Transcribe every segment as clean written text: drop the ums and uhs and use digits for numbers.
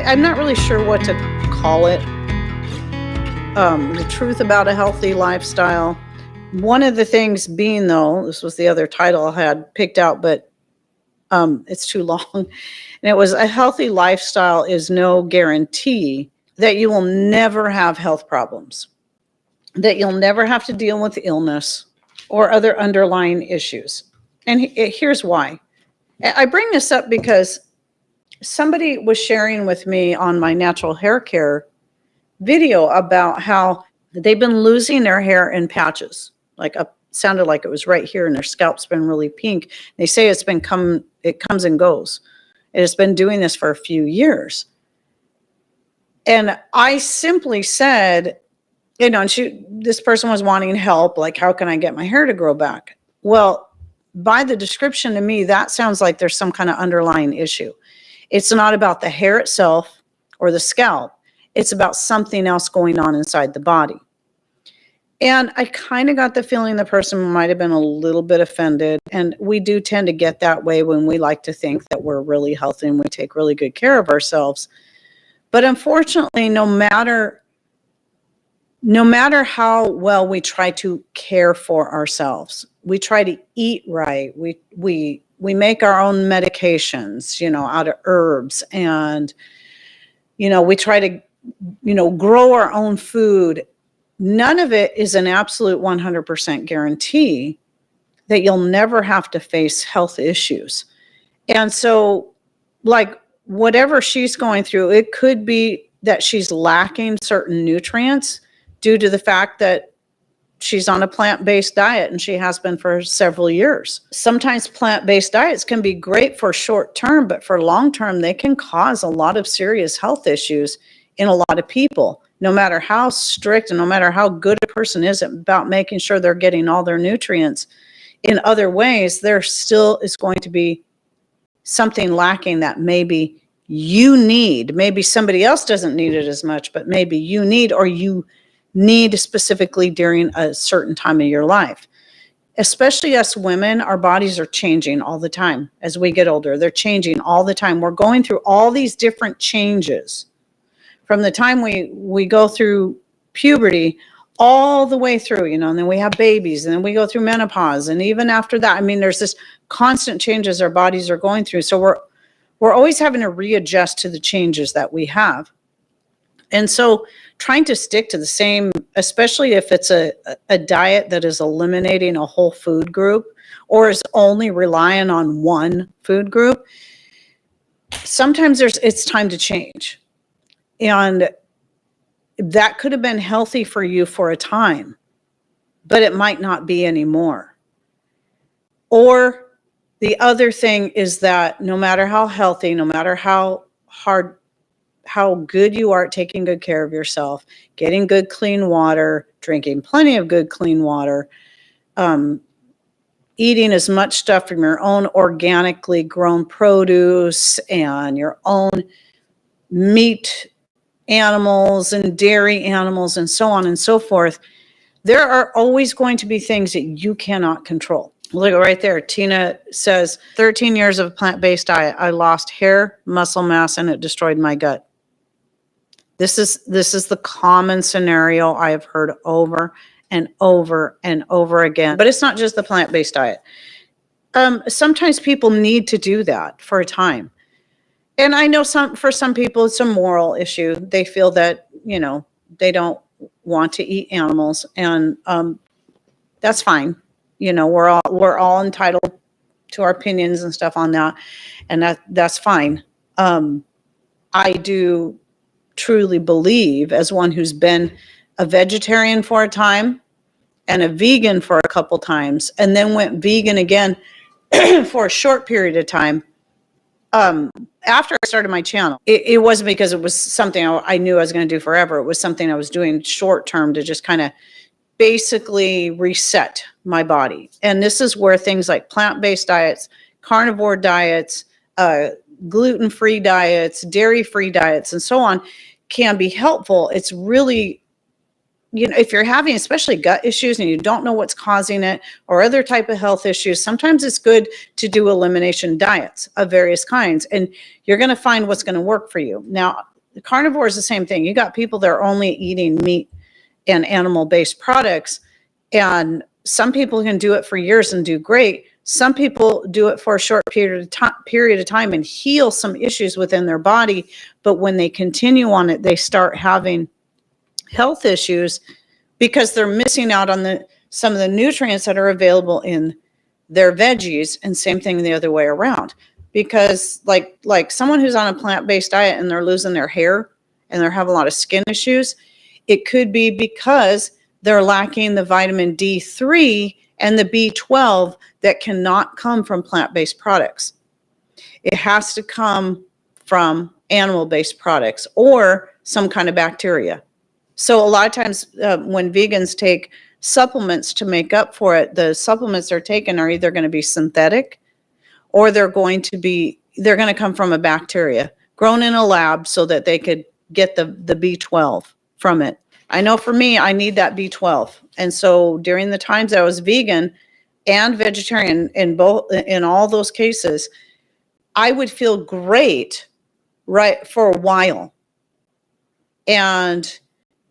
I'm not really sure what to call it. The truth about a healthy lifestyle. One of the things being, though, this was the other title I had picked out, but it's too long. And it was, a healthy lifestyle is no guarantee that you will never have health problems, that you'll never have to deal with illness or other underlying issues. And here's why. I bring this up because somebody was sharing with me on my natural hair care video about how they've been losing their hair in patches, sounded like it was right here, and their scalp's been really pink. They say it comes and goes. It has been doing this for a few years. And I simply said, and this person was wanting help, like, how can I get my hair to grow back? Well, by the description to me, that sounds like there's some kind of underlying issue. It's not about the hair itself or the scalp. It's about something else going on inside the body. And I kind of got the feeling the person might have been a little bit offended. And we do tend to get that way when we like to think that we're really healthy and we take really good care of ourselves. But unfortunately, no matter how well we try to care for ourselves, we try to eat right, we make our own medications, out of herbs, and, we try to, grow our own food. None of it is an absolute 100% guarantee that you'll never have to face health issues. And so, like, whatever she's going through, it could be that she's lacking certain nutrients due to the fact that she's on a plant-based diet, and she has been for several years. Sometimes plant-based diets can be great for short term, but for long term, they can cause a lot of serious health issues in a lot of people. No matter how strict and no matter how good a person is about making sure they're getting all their nutrients in other ways, there still is going to be something lacking that maybe you need. Maybe somebody else doesn't need it as much, but maybe you need, or you need specifically during a certain time of your life. Especially us women, our bodies are changing all the time as we get older. They're changing all the time. We're going through all these different changes from the time we go through puberty all the way through, and then we have babies, and then we go through menopause. And even after that, there's this constant changes our bodies are going through. So we're always having to readjust to the changes that we have. And so trying to stick to the same, especially if it's a diet that is eliminating a whole food group or is only relying on one food group, sometimes it's time to change. And that could have been healthy for you for a time, but it might not be anymore. Or the other thing is that no matter how healthy, no matter how good you are at taking good care of yourself, getting good, clean water, drinking plenty of good, clean water, eating as much stuff from your own organically grown produce and your own meat animals and dairy animals and so on and so forth, there are always going to be things that you cannot control. Look right there. Tina says, 13 years of plant-based diet. I lost hair, muscle mass, and it destroyed my gut. This is the common scenario I have heard over and over and over again. But it's not just the plant-based diet. Sometimes people need to do that for a time. And I know for some people, it's a moral issue. They feel that, they don't want to eat animals, and that's fine. We're all entitled to our opinions and stuff on that, and that's fine. I do truly believe, as one who's been a vegetarian for a time and a vegan for a couple times, and then went vegan again for a short period of time. After I started my channel, it wasn't because it was something I knew I was going to do forever. It was something I was doing short term to just kind of basically reset my body. And this is where things like plant-based diets, carnivore diets, gluten-free diets, dairy-free diets, and so on can be helpful. It's really, if you're having especially gut issues and you don't know what's causing it, or other type of health issues, sometimes it's good to do elimination diets of various kinds, and you're going to find what's going to work for you. Now, The carnivore is the same thing. You got people that are only eating meat and animal-based products, and some people can do it for years and do great. Some people do it for a short period of time and heal some issues within their body, but when they continue on it, they start having health issues because they're missing out on some of the nutrients that are available in their veggies, and same thing the other way around. Because like someone who's on a plant-based diet and they're losing their hair and they're having a lot of skin issues, it could be because they're lacking the vitamin D3 and the B12 that cannot come from plant-based products. It has to come from animal-based products or some kind of bacteria. So a lot of times when vegans take supplements to make up for it, the supplements they're taking are either going to be synthetic, or they're going to come from a bacteria grown in a lab so that they could get the B12 from it. I know for me, I need that B12. And so during the times I was vegan and vegetarian in all those cases, I would feel great right for a while. And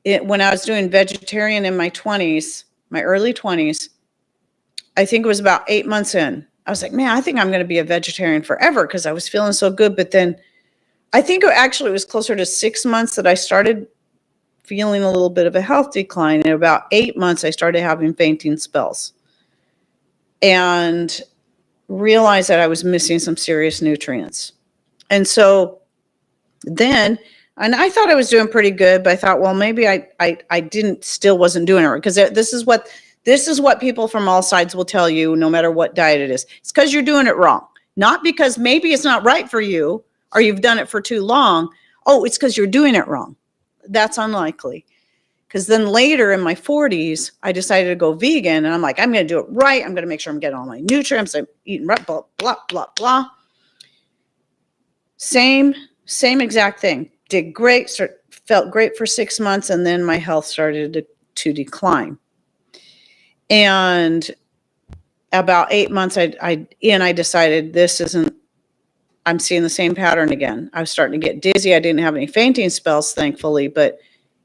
when I was doing vegetarian in my 20s, my early 20s, I think it was about 8 months in, I was like, man, I think I'm going to be a vegetarian forever because I was feeling so good. But then I think it was closer to 6 months that I started feeling a little bit of a health decline. In about 8 months, I started having fainting spells and realized that I was missing some serious nutrients. And so then, and I thought I was doing pretty good, but I thought, well, maybe I still wasn't doing it right. Because this is what people from all sides will tell you, no matter what diet it is. It's because you're doing it wrong. Not because maybe it's not right for you or you've done it for too long. Oh, it's because you're doing it wrong. That's unlikely. Because then later in my 40s, I decided to go vegan. And I'm like, I'm going to do it right. I'm going to make sure I'm getting all my nutrients. I'm eating right, blah, blah, blah, blah. Same exact thing. Did great. Felt great for 6 months. And then my health started to decline. And about 8 months, I decided this isn't, I'm seeing the same pattern again. I was starting to get dizzy. I didn't have any fainting spells, thankfully, but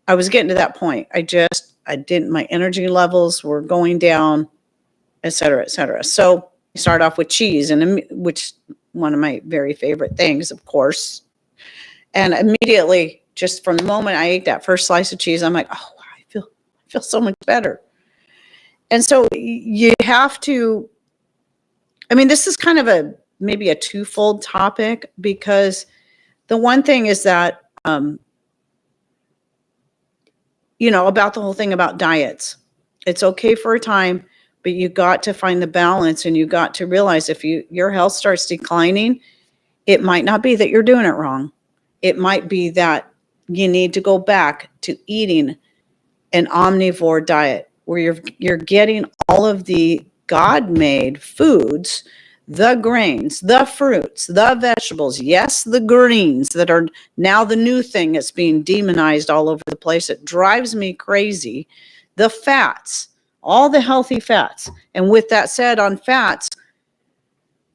I was getting to that point. My energy levels were going down, et cetera, et cetera. So I started off with cheese, which one of my very favorite things, of course. And immediately, just from the moment I ate that first slice of cheese, I'm like, oh, I feel so much better. And so you have to, this is kind of maybe a twofold topic, because the one thing is that, about the whole thing about diets, it's okay for a time, but you got to find the balance, and you got to realize if your health starts declining, it might not be that you're doing it wrong. It might be that you need to go back to eating an omnivore diet, where you're getting all of the God-made foods, the grains, the fruits, the vegetables, yes, the greens that are now the new thing that's being demonized all over the place. It drives me crazy. The fats, all the healthy fats. And with that said, on fats,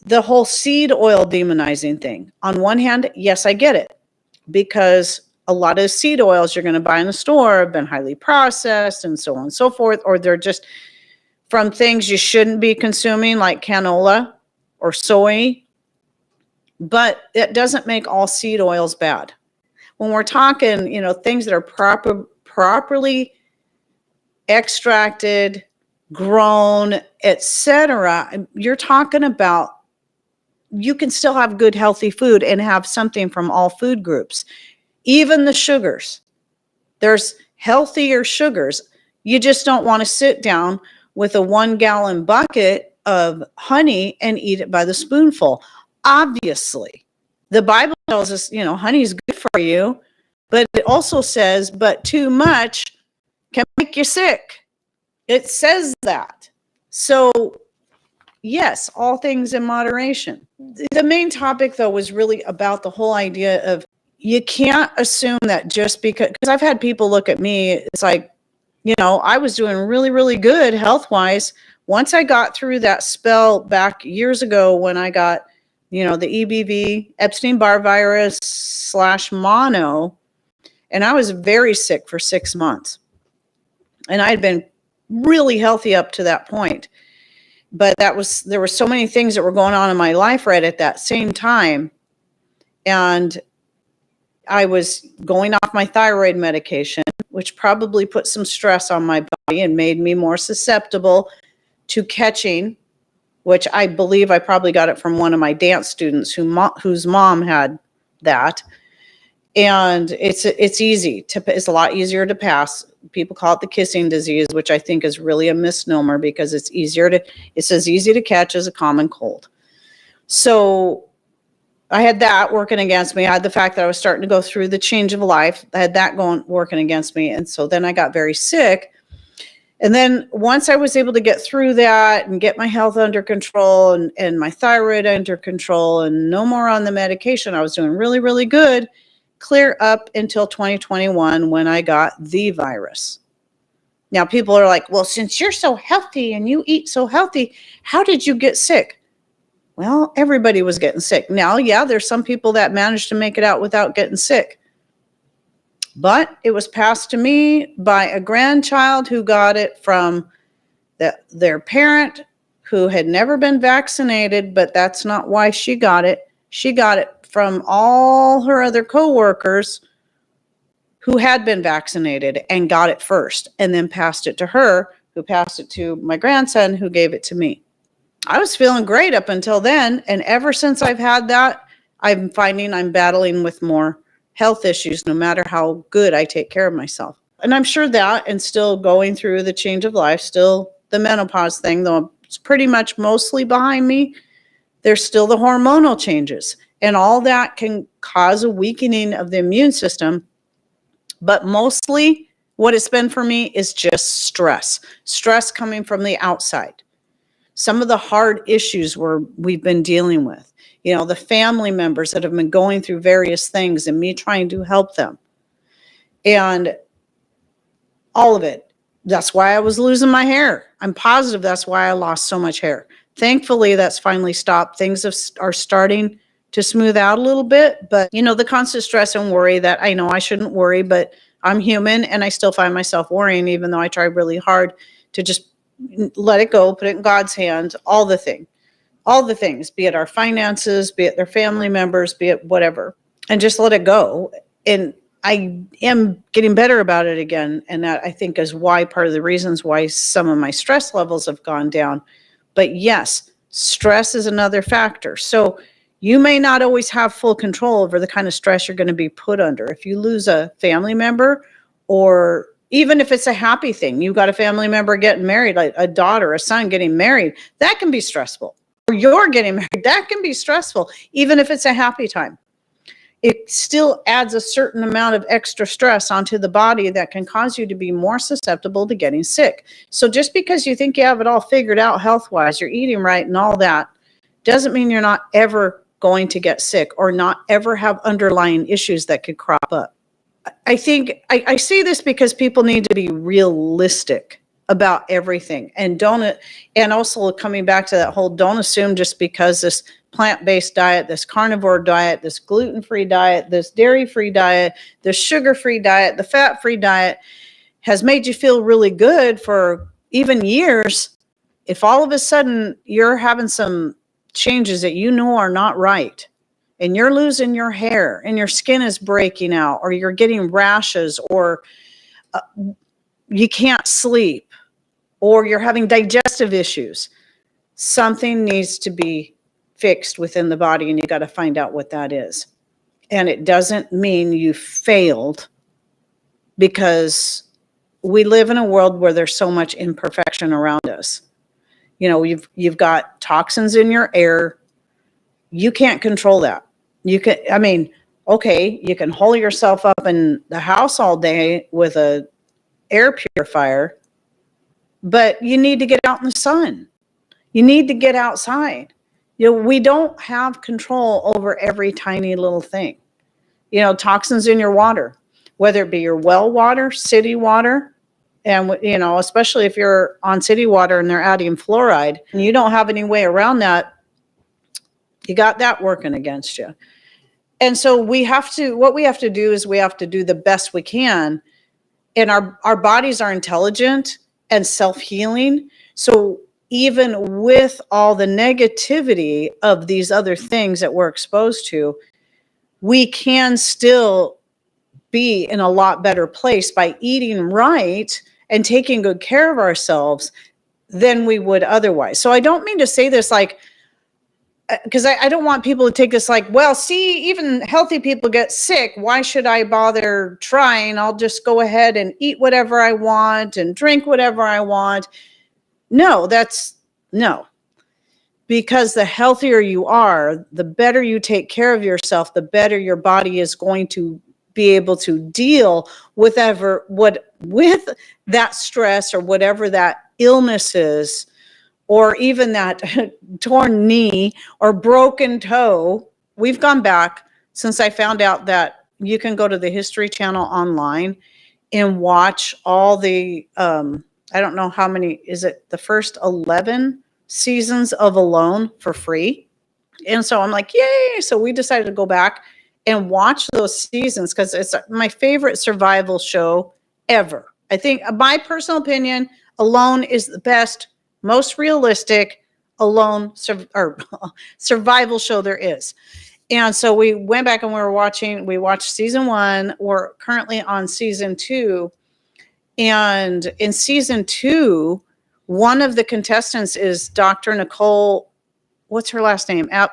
the whole seed oil demonizing thing. On one hand, yes, I get it, because a lot of seed oils you're going to buy in the store have been highly processed and so on and so forth, or they're just from things you shouldn't be consuming, like canola or soy. But it doesn't make all seed oils bad. When we're talking, things that are properly extracted, grown, etc., you're talking about, you can still have good, healthy food and have something from all food groups. Even the sugars, there's healthier sugars. You just don't want to sit down with a 1-gallon bucket of honey and eat it by the spoonful. Obviously, the Bible tells us, honey is good for you, but it also says, but too much can make you sick. It says that. So yes, all things in moderation. The main topic, though, was really about the whole idea of, you can't assume that just because I've had people look at me, it's like, I was doing really, really good health-wise. Once I got through that spell back years ago when I got, the EBV, Epstein-Barr virus / mono, And I was very sick for 6 months. And I had been really healthy up to that point. But there were so many things that were going on in my life right at that same time. And I was going off my thyroid medication, which probably put some stress on my body and made me more susceptible to catching, which I believe I probably got it from one of my dance students whose mom had that. And it's a lot easier to pass. People call it the kissing disease, which I think is really a misnomer because it's as easy to catch as a common cold. So I had that working against me. I had the fact that I was starting to go through the change of life. I had that working against me. And so then I got very sick. And then once I was able to get through that and get my health under control and my thyroid under control and no more on the medication, I was doing really, really good, clear up until 2021 when I got the virus. Now people are like, well, since you're so healthy and you eat so healthy, how did you get sick? Well, everybody was getting sick. Now, yeah, there's some people that managed to make it out without getting sick. But it was passed to me by a grandchild who got it from their parent who had never been vaccinated, but that's not why she got it. She got it from all her other coworkers who had been vaccinated and got it first, and then passed it to her, who passed it to my grandson, who gave it to me. I was feeling great up until then, and ever since I've had that, I'm finding I'm battling with more health issues, no matter how good I take care of myself. And I'm sure that, and still going through the change of life, still the menopause thing, though it's pretty much mostly behind me, there's still the hormonal changes. And all that can cause a weakening of the immune system. But mostly what it's been for me is just stress coming from the outside. Some of the hard issues we've been dealing with, the family members that have been going through various things and me trying to help them. And all of it. That's why I was losing my hair. I'm positive that's why I lost so much hair. Thankfully, that's finally stopped. Things are starting to smooth out a little bit, but the constant stress and worry that I know I shouldn't worry, but I'm human and I still find myself worrying, even though I try really hard to just let it go, put it in God's hands, all the things, be it our finances, be it their family members, be it whatever, and just let it go. And I am getting better about it again. And that I think is part of the reasons why some of my stress levels have gone down. But yes, stress is another factor. So you may not always have full control over the kind of stress you're going to be put under. If you lose a family member, or even if it's a happy thing, you got a family member getting married, like a daughter, a son getting married, that can be stressful. Or you're getting married, that can be stressful, even if it's a happy time. It still adds a certain amount of extra stress onto the body that can cause you to be more susceptible to getting sick. So just because you think you have it all figured out health-wise, you're eating right and all that, doesn't mean you're not ever going to get sick or not ever have underlying issues that could crop up. I think I see this because people need to be realistic about everything, and also coming back to that whole, don't assume just because this plant-based diet, this carnivore diet, this gluten-free diet, this dairy-free diet, this sugar-free diet, the fat-free diet has made you feel really good for even years. If all of a sudden you're having some changes that are not right, and you're losing your hair and your skin is breaking out, or you're getting rashes, or you can't sleep, or you're having digestive issues, something needs to be fixed within the body, and you got to find out what that is. And it doesn't mean you failed, because we live in a world where there's so much imperfection around us. You've got toxins in your air. You can't control that. You can hole yourself up in the house all day with a air purifier, but you need to get out in the sun. You need to get outside. We don't have control over every tiny little thing. Toxins in your water, whether it be your well water, city water, and especially if you're on city water and they're adding fluoride and you don't have any way around that, you got that working against you. And so what we have to do is we have to do the best we can. And our bodies are intelligent and self-healing. So even with all the negativity of these other things that we're exposed to, we can still be in a lot better place by eating right and taking good care of ourselves than we would otherwise. So I don't mean to say this like, because I don't want people to take this like, well, see, even healthy people get sick. Why should I bother trying? I'll just go ahead and eat whatever I want and drink whatever I want. No, no. Because the healthier you are, the better you take care of yourself, the better your body is going to be able to deal with that stress or whatever that illness is, or even that torn knee or broken toe. We've gone back since I found out that you can go to the History Channel online and watch all the, I don't know how many, is it the first 11 seasons of Alone for free? And so I'm like, yay. So we decided to go back and watch those seasons because it's my favorite survival show ever. I think, my personal opinion, Alone is the best, most realistic survival show there is. And so we went back and we watched season 1. We're currently on season 2. And in season 2, one of the contestants is Dr. Nicole. What's her last name? I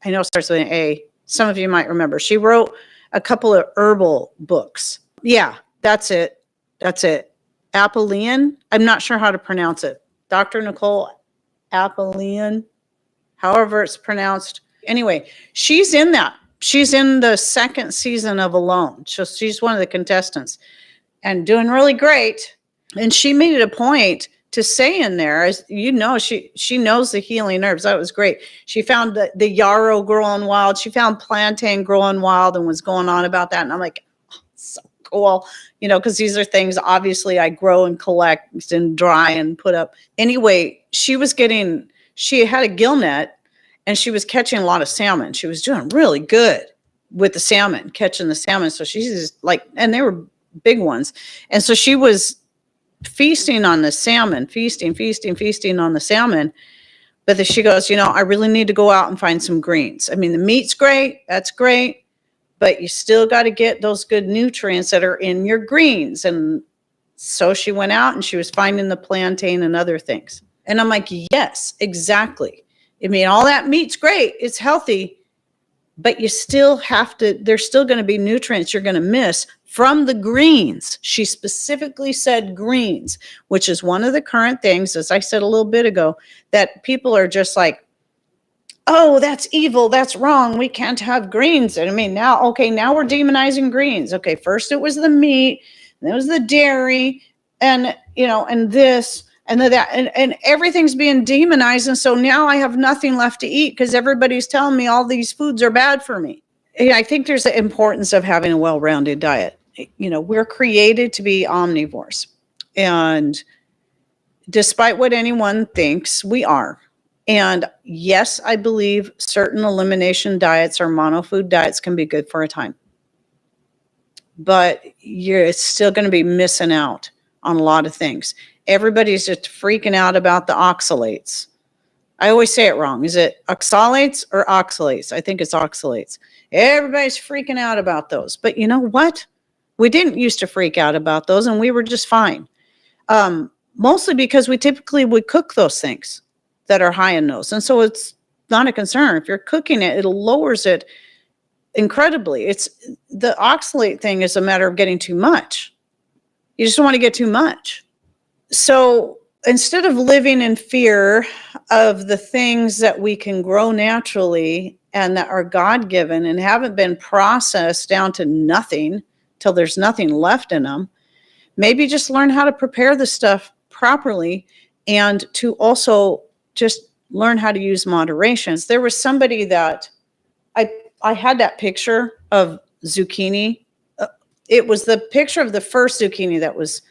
know it starts with an A. Some of you might remember. She wrote a couple of herbal books. Yeah, that's it. Apollian. I'm not sure how to pronounce it. Dr. Nicole Apollian, however it's pronounced. Anyway, she's in that. She's in the second season of Alone. So she's one of the contestants and doing really great. And she made it a point to say in there, as you know, she knows the healing herbs. That was great. She found the yarrow growing wild. She found plantain growing wild and was going on about that. And I'm like, oh, so cool. Because these are things obviously I grow and collect and dry and put up. Anyway, she had a gill net and she was catching a lot of salmon. She was doing really good with the salmon, catching the salmon. So she's just like, and they were big ones. And so she was feasting on the salmon, feasting on the salmon. But then she goes, I really need to go out and find some greens. I mean, the meat's great. That's great. But you still got to get those good nutrients that are in your greens. And so she went out and she was finding the plantain and other things. And I'm like, yes, exactly. I mean, all that meat's great. It's healthy. But you still have to, there's still going to be nutrients you're going to miss from the greens. She specifically said greens, which is one of the current things, as I said a little bit ago, that people are just like, oh, that's evil. That's wrong. We can't have greens. And I mean, now we're demonizing greens. Okay, first it was the meat, and it was the dairy, and, and this, and that, and everything's being demonized. And so now I have nothing left to eat because everybody's telling me all these foods are bad for me. I think there's the importance of having a well-rounded diet. We're created to be omnivores. And despite what anyone thinks, we are. And yes, I believe certain elimination diets or monofood diets can be good for a time. But you're still going to be missing out on a lot of things. Everybody's just freaking out about the oxalates. I always say it wrong. Is it oxalates or oxalates? I think it's oxalates. Everybody's freaking out about those. But you know what? We didn't used to freak out about those, and we were just fine. Mostly because we typically would cook those things that are high in those. And so it's not a concern. If you're cooking it, it lowers it incredibly. It's the oxalate thing is a matter of getting too much. You just don't want to get too much. So instead of living in fear of the things that we can grow naturally and that are God-given and haven't been processed down to nothing till there's nothing left in them, maybe just learn how to prepare the stuff properly and to also just learn how to use moderation. There was somebody that I had that picture of zucchini. It was the picture of the first zucchini that was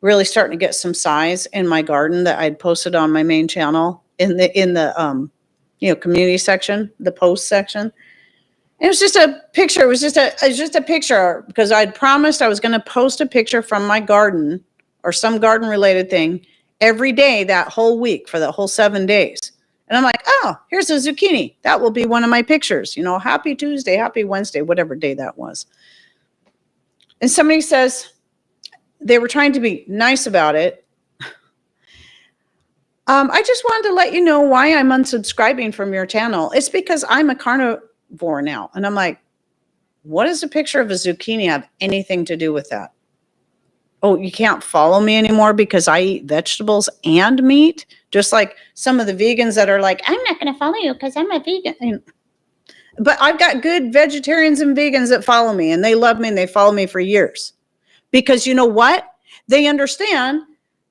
really starting to get some size in my garden that I'd posted on my main channel in the community section, the post section. It was just a picture. It was just a picture because I'd promised I was going to post a picture from my garden or some garden related thing every day that whole week for the whole 7 days. And I'm like, oh, here's a zucchini. That will be one of my pictures. Happy Tuesday, happy Wednesday, whatever day that was. And somebody says they were trying to be nice about it. I just wanted to let you know why I'm unsubscribing from your channel. It's because I'm a carnivore now. And I'm like, what does a picture of a zucchini have anything to do with that? Oh, you can't follow me anymore because I eat vegetables and meat? Just like some of the vegans that are like, I'm not going to follow you because I'm a vegan. But I've got good vegetarians and vegans that follow me, and they love me, and they follow me for years. Because you know what? They understand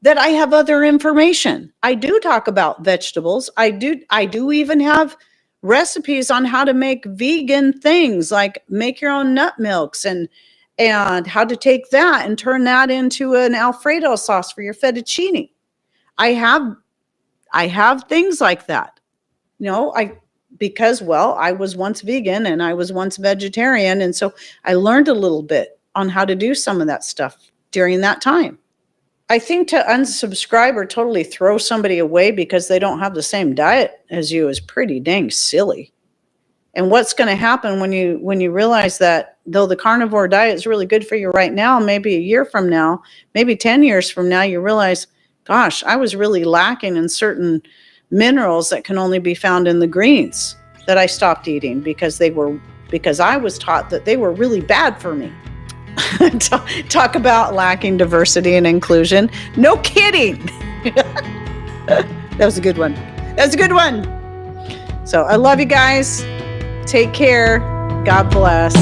that I have other information. I do talk about vegetables. I do even have recipes on how to make vegan things, like make your own nut milks and how to take that and turn that into an Alfredo sauce for your fettuccine. I have things like that. Because I was once vegan and I was once vegetarian, and so I learned a little bit on how to do some of that stuff during that time. I think to unsubscribe or totally throw somebody away because they don't have the same diet as you is pretty dang silly. And what's going to happen when you realize that though the carnivore diet is really good for you right now, maybe a year from now, maybe 10 years from now, you realize, gosh, I was really lacking in certain minerals that can only be found in the greens that I stopped eating because I was taught that they were really bad for me. Talk about lacking diversity and inclusion. No kidding. That was a good one. So I love you guys. Take care. God bless.